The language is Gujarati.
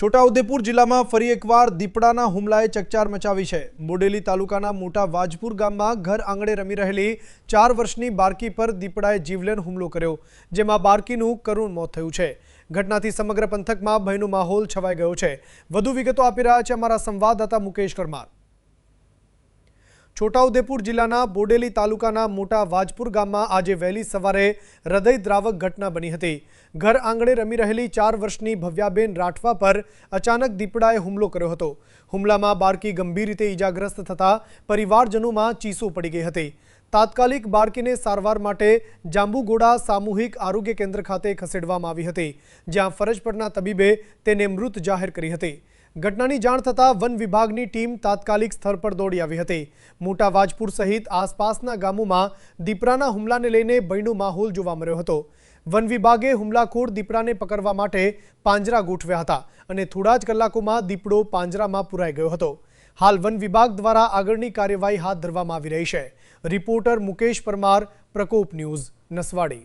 છોટાઉદેપુર જિલ્લામાં ફરી એકવાર દીપડાના હુમલાએ ચકચાર મચાવી છે। બોડેલી તાલુકાના મોટા વાજપુર ગામમાં ઘર આંગણે રમી રહેલી 4 વર્ષની બાળકી પર દીપડાએ જીવલેણ હુમલો કર્યો, જેમાં બાળકીનું કરુણ મોત થયું છે। ઘટનાથી સમગ્ર પંથકમાં ભયનો માહોલ છવાઈ ગયો છે। વધુ વિગતો આપી રહ્યા છે અમારા સંવાદદાતા મુકેશ પરમાર। છોટાઉદેપુર જિલ્લાના બોડેલી તાલુકાના મોટા વાજપુર ગામમાં આજે વહેલી સવારે હૃદયદ્રાવક ઘટના બની હતી। ઘર આંગણે રમી રહેલી 4 વર્ષની ભવ્યાબેન રાઠવા પર અચાનક દીપડાએ હુમલો કર્યો હતો। હુમલામાં બાળકી ગંભીર રીતે ઈજાગ્રસ્ત થતા પરિવારજનોમાં ચીસો પડી ગઈ હતી। તાત્કાલિક બાળકીને સારવાર માટે જાંબુઘોડા સામૂહિક આરોગ્ય કેન્દ્ર ખાતે ખસેડવામાં આવી હતી, જ્યાં ફરજ પરના તબીબે તેને મૃત જાહેર કરી હતી। ઘટનાની જાણ થતાં વન વિભાગની ટીમ તાત્કાલિક સ્થળ પર દોડી આવી હતી। મોટા વાજપુર સહિત આસપાસના ગામોમાં દીપડાના હુમલાને લઈને ભયનો માહોલ જોવા મળ્યો હતો। વન વિભાગે હુમલાખોર દીપડાને પકડવા માટે પાંજરા ગોઠવ્યા હતા અને થોડા જ કલાકોમાં દીપડો પાંજરામાં પુરાઈ ગયો હતો। હાલ વન વિભાગ દ્વારા આગળની કાર્યવાહી હાથ ધરવામાં આવી રહી છે। રિપોર્ટર મુકેશ પરમાર, પ્રકોપ ન્યૂઝ, નસવાડી।